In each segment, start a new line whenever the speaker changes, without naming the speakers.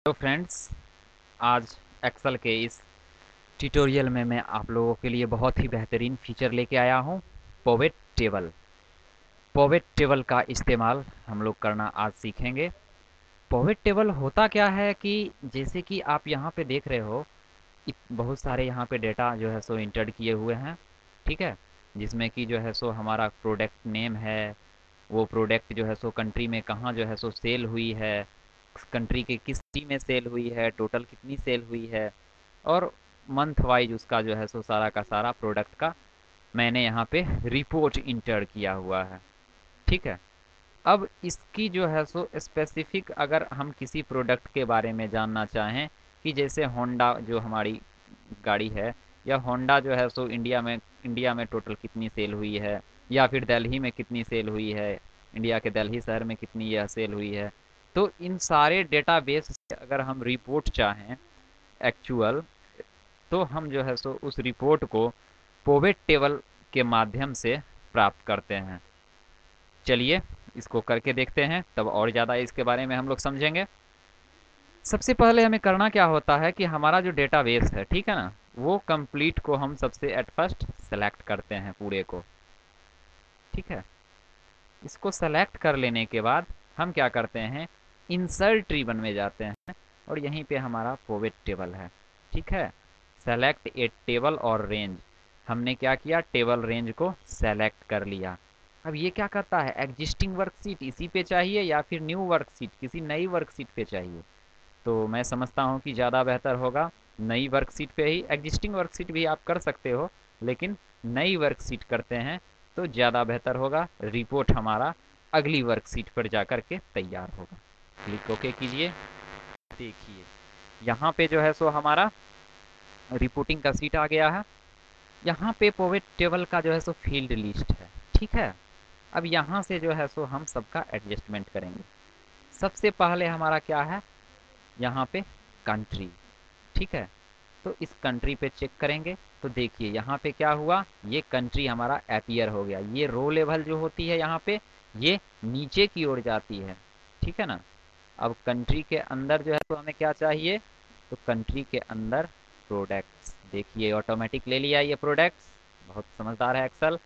तो फ्रेंड्स, आज एक्सेल के इस ट्यूटोरियल में मैं आप लोगों के लिए बहुत ही बेहतरीन फीचर लेके आया हूँ। पोवेट टेबल। पोवेट टेबल का इस्तेमाल हम लोग करना आज सीखेंगे। पोवेट टेबल होता क्या है कि जैसे कि आप यहाँ पे देख रहे हो, बहुत सारे यहाँ पे डेटा जो है सो इंटर किए हुए हैं। ठीक है, जिसमें कि जो है सो हमारा प्रोडक्ट नेम है, वो प्रोडक्ट जो है सो कंट्री में कहाँ जो है सो सेल हुई है, कंट्री के किस सिटी में सेल हुई है, टोटल कितनी सेल हुई है, और मंथ वाइज उसका जो है सो सारा का सारा प्रोडक्ट का मैंने यहाँ पे रिपोर्ट इंटर किया हुआ है। ठीक है, अब इसकी जो है सो स्पेसिफिक अगर हम किसी प्रोडक्ट के बारे में जानना चाहें कि जैसे होंडा जो हमारी गाड़ी है, या होंडा जो है सो इंडिया में टोटल कितनी सेल हुई है, या फिर दिल्ली में कितनी सेल हुई है, इंडिया के दिल्ली शहर में कितनी यह सेल हुई है, तो इन सारे डेटाबेस से अगर हम रिपोर्ट चाहें एक्चुअल, तो हम जो है सो उस रिपोर्ट को पोवेट टेबल के माध्यम से प्राप्त करते हैं। चलिए इसको करके देखते हैं, तब और ज़्यादा इसके बारे में हम लोग समझेंगे। सबसे पहले हमें करना क्या होता है कि हमारा जो डेटाबेस है, ठीक है ना, वो कंप्लीट को हम सबसे एट फर्स्ट सेलेक्ट करते हैं पूरे को। ठीक है, इसको सेलेक्ट कर लेने के बाद हम क्या करते हैं, इंसर्ट ट्री में जाते हैं, और यहीं पे हमारा पोवेट टेबल है। ठीक है, सेलेक्ट ए टेबल और रेंज। हमने क्या किया, टेबल रेंज को सेलेक्ट कर लिया। अब ये क्या करता है, एग्जिस्टिंग वर्कशीट इसी पे चाहिए या फिर न्यू वर्कशीट किसी नई वर्कशीट पे चाहिए। तो मैं समझता हूँ कि ज़्यादा बेहतर होगा नई वर्कशीट पे ही। एग्जिस्टिंग वर्कशीट भी आप कर सकते हो, लेकिन नई वर्कशीट करते हैं तो ज़्यादा बेहतर होगा। रिपोर्ट हमारा अगली वर्कशीट पर जा कर के तैयार होगा। क्लिक ओके कीजिए। देखिए यहाँ पे जो है सो हमारा रिपोर्टिंग का सीट आ गया है। यहाँ पे पोवेट टेबल का जो है सो फील्ड लिस्ट है। ठीक है, अब यहाँ से जो है सो हम सबका एडजस्टमेंट करेंगे। सबसे पहले हमारा क्या है, यहाँ पे कंट्री। ठीक है, तो इस कंट्री पे चेक करेंगे तो देखिए यहाँ पे क्या हुआ, ये कंट्री हमारा एपियर हो गया। ये रो लेवल जो होती है यहाँ पे, ये नीचे की ओर जाती है। ठीक है ना। अब कंट्री के अंदर जो है तो हमें क्या चाहिए, तो कंट्री के अंदर प्रोडक्ट्स, देखिए ऑटोमेटिक ले लिया ये प्रोडक्ट्स। बहुत समझदार है एक्सेल।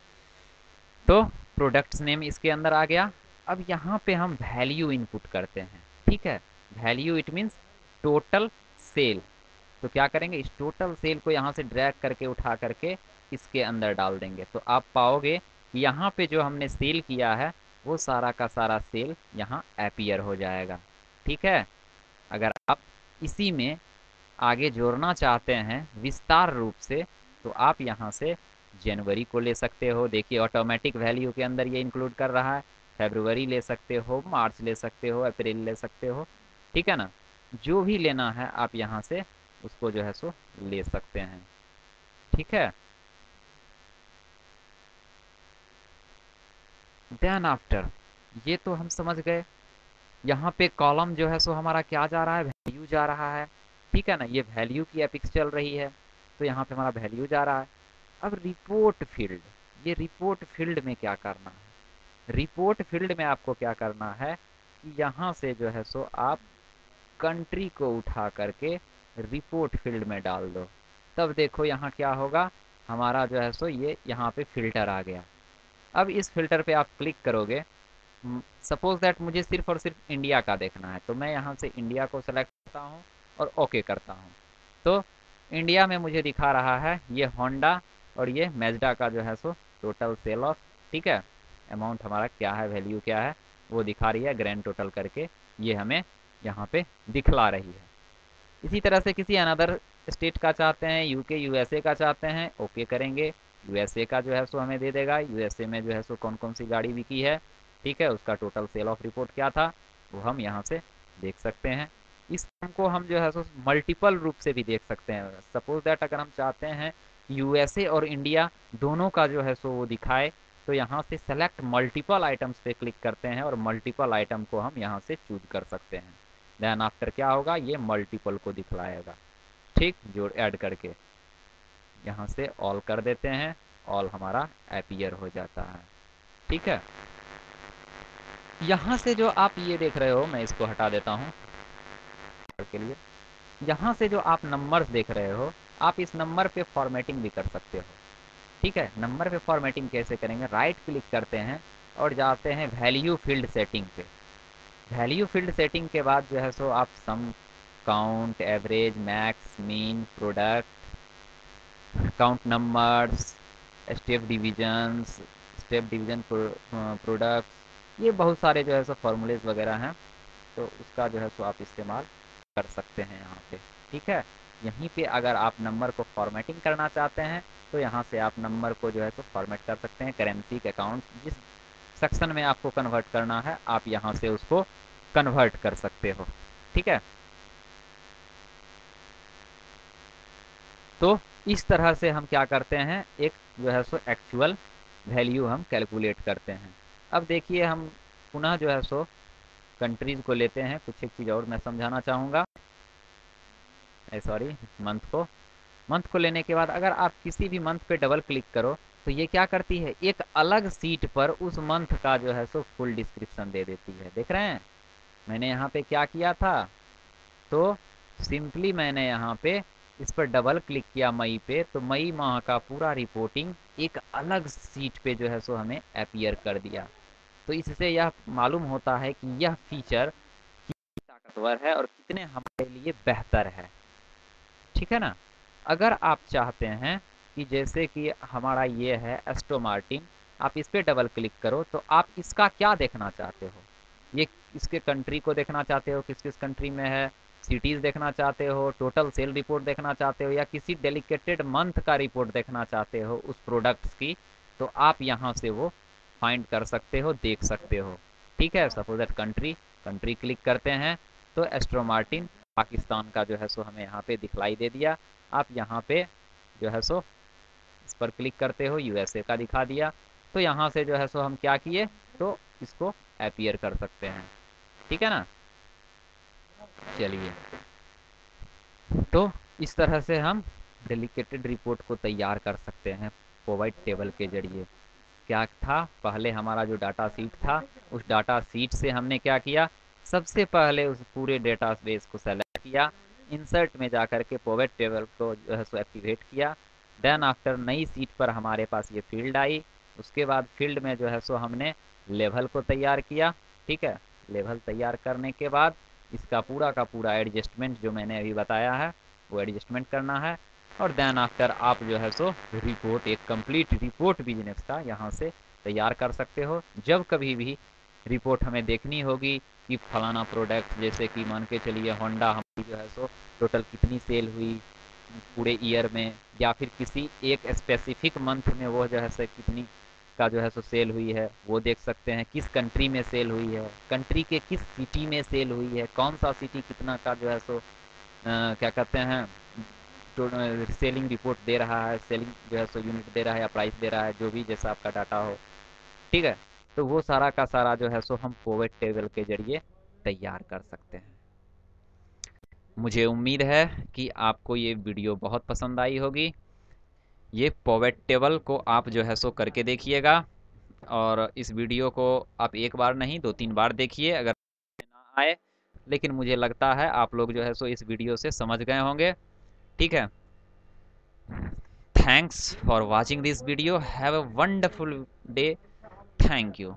तो प्रोडक्ट्स नेम इसके अंदर आ गया। अब यहाँ पे हम वैल्यू इनपुट करते हैं। ठीक है, value it means total sale. तो क्या करेंगे, इस टोटल सेल को यहाँ से ड्रैग करके उठा करके इसके अंदर डाल देंगे, तो आप पाओगे कि यहाँ पे जो हमने सेल किया है वो सारा का सारा सेल यहाँ अपीयर हो जाएगा। ठीक है, अगर आप इसी में आगे जोड़ना चाहते हैं विस्तार रूप से, तो आप यहाँ से जनवरी को ले सकते हो। देखिए ऑटोमेटिक वैल्यू के अंदर ये इंक्लूड कर रहा है। फरवरी ले सकते हो, मार्च ले सकते हो, अप्रैल ले सकते हो। ठीक है ना, जो भी लेना है आप यहाँ से उसको जो है सो ले सकते हैं। ठीक है, देन आफ्टर, ये तो हम समझ गए। यहाँ पे कॉलम जो है सो हमारा क्या जा रहा है, वैल्यू जा रहा है। ठीक है ना, ये वैल्यू की एपिक्स चल रही है, तो यहाँ पे हमारा वैल्यू जा रहा है। अब रिपोर्ट फील्ड, ये रिपोर्ट फील्ड में क्या करना है, रिपोर्ट फील्ड में आपको क्या करना है कि यहाँ से जो है सो आप कंट्री को उठा करके रिपोर्ट फील्ड में डाल दो। तब देखो यहाँ क्या होगा, हमारा जो है सो ये यहाँ पे फिल्टर आ गया। अब इस फिल्टर पे आप क्लिक करोगे, सपोज दैट मुझे सिर्फ और सिर्फ इंडिया का देखना है, तो मैं यहाँ से इंडिया को सेलेक्ट करता हूँ और ओके करता हूँ। तो इंडिया में मुझे दिखा रहा है ये होंडा और ये मैजडा का जो है सो टोटल सेल ऑफ, ठीक है, अमाउंट हमारा क्या है, वैल्यू क्या है, वो दिखा रही है ग्रैंड टोटल करके, ये हमें यहाँ पे दिखला रही है। इसी तरह से किसी अनदर स्टेट का चाहते हैं, यूके यूएसए का चाहते हैं, ओके करेंगे। यूएसए का जो है सो हमें दे देगा, यूएसए में जो है सो कौन कौन सी गाड़ी बिकी है, ठीक है, उसका टोटल सेल ऑफ रिपोर्ट क्या था, वो हम यहाँ से देख सकते हैं। इस को हम जो है सो मल्टीपल रूप से भी देख सकते हैं। सपोज दैट अगर हम चाहते हैं यूएसए और इंडिया दोनों का जो है सो वो दिखाए, तो यहाँ से सेलेक्ट मल्टीपल आइटम्स पे क्लिक करते हैं और मल्टीपल आइटम को हम यहाँ से चूज कर सकते हैं। देन आफ्टर क्या होगा, ये मल्टीपल को दिखलाएगा। ठीक, जोड़ ऐड करके यहाँ से ऑल कर देते हैं, ऑल हमारा अपीयर हो जाता है। ठीक है, यहाँ से जो आप ये देख रहे हो, मैं इसको हटा देता हूँ, कैलकुलेटर के लिए। यहाँ से जो आप नंबर्स देख रहे हो, आप इस नंबर पे फॉर्मेटिंग भी कर सकते हो। ठीक है, नंबर पे फॉर्मेटिंग कैसे करेंगे, राइट क्लिक करते हैं और जाते हैं वैल्यू फील्ड सेटिंग पे। वैल्यू फील्ड सेटिंग के बाद जो है सो आप sum, count, average, max, mean, product, count numbers, step division products, ये बहुत सारे जो है सो फॉर्मूलेज वगैरह हैं, तो उसका जो है सो आप इस्तेमाल कर सकते हैं यहाँ पे। ठीक है, यहीं पे अगर आप नंबर को फॉर्मेटिंग करना चाहते हैं तो यहाँ से आप नंबर को जो है सो फॉर्मेट कर सकते हैं। करेंसी के अकाउंट जिस सेक्शन में आपको कन्वर्ट करना है, आप यहाँ से उसको कन्वर्ट कर सकते हो। ठीक है, तो इस तरह से हम क्या करते हैं, एक जो है सो एक्चुअल वैल्यू हम कैलकुलेट करते हैं। अब देखिए, हम पुनः जो है सो कंट्रीज को लेते हैं। कुछ एक चीज़ और मैं समझाना चाहूँगा, सॉरी, मंथ को लेने के बाद अगर आप किसी भी मंथ पे डबल क्लिक करो तो ये क्या करती है, एक अलग सीट पर उस मंथ का जो है सो फुल डिस्क्रिप्शन दे देती है। देख रहे हैं, मैंने यहाँ पे क्या किया था, तो सिंपली मैंने यहाँ पे इस पर डबल क्लिक किया मई पे, तो मई माह का पूरा रिपोर्टिंग एक अलग सीट पे जो है सो हमें अपीयर कर दिया। तो इससे यह मालूम होता है कि यह फीचर कितनी ताकतवर है और कितने हमारे लिए बेहतर है। ठीक है ना। अगर आप चाहते हैं कि जैसे कि हमारा ये है एस्टो मार्टिन, आप इस पे डबल क्लिक करो तो आप इसका क्या देखना चाहते हो, ये इसके कंट्री को देखना चाहते हो, किस किस कंट्री में है, सिटीज देखना चाहते हो, टोटल सेल रिपोर्ट देखना चाहते हो, या किसी डेलिकेटेड मंथ का रिपोर्ट देखना चाहते हो उस प्रोडक्ट्स की, तो आप यहाँ से वो फाइंड कर सकते हो, देख सकते हो। ठीक है, suppose that country, country click करते हैं तो एस्ट्रो मार्टिन पाकिस्तान का जो है सो हमें यहाँ पे दिखलाई दे दिया। आप यहाँ पे जो है सो इस पर क्लिक करते हो, यूएसए का दिखा दिया। तो यहाँ से जो है सो हम क्या किए, तो इसको अपीयर कर सकते हैं। ठीक है ना। चलिए, तो इस तरह से हम डेलिकेटेड रिपोर्ट को तैयार कर सकते हैं पोवर्ट टेबल के जरिए। क्या था, पहले हमारा जो डाटा सीट था, उस डाटा सीट से हमने क्या किया, सबसे पहले उस पूरे डेटा बेस को सेलेक्ट किया, इंसर्ट में जाकर के पोवर्ट टेबल को जो है सो एक्टिवेट किया। देन आफ्टर नई सीट पर हमारे पास ये फील्ड आई, उसके बाद फील्ड में जो है सो हमने लेवल को तैयार किया। ठीक है, लेवल तैयार करने के बाद इसका पूरा का पूरा एडजस्टमेंट जो मैंने अभी बताया है वो एडजस्टमेंट करना है। और देन आफ्टर आप जो है सो रिपोर्ट, एक कंप्लीट रिपोर्ट बिजनेस का यहाँ से तैयार कर सकते हो। जब कभी भी रिपोर्ट हमें देखनी होगी कि फलाना प्रोडक्ट, जैसे कि मान के चलिए होंडा हमारी जो है सो टोटल कितनी सेल हुई पूरे ईयर में, या फिर किसी एक स्पेसिफिक मंथ में वो जो है सो कितनी का जो है सो सेल हुई है, वो देख सकते हैं। किस कंट्री में सेल हुई है, कंट्री के किस सिटी में सेल हुई है, कौन सा सिटी कितना का जो है सो क्या कहते हैं, तो सेलिंग रिपोर्ट दे रहा है, सेलिंग जो है सो यूनिट दे रहा है या प्राइस दे रहा है, जो भी जैसा आपका डाटा हो। ठीक है, तो वो सारा का सारा जो है सो हम पोवर्ट टेबल के जरिए तैयार कर सकते हैं। मुझे उम्मीद है कि आपको ये वीडियो बहुत पसंद आई होगी। ये पोवर्ट टेबल को आप जो है सो करके देखिएगा, और इस वीडियो को आप एक बार नहीं 2-3 बार देखिए, अगर ना आए, लेकिन मुझे लगता है आप लोग जो है सो इस वीडियो से समझ गए होंगे। ठीक है, thanks for watching this video, have a wonderful day, thank you।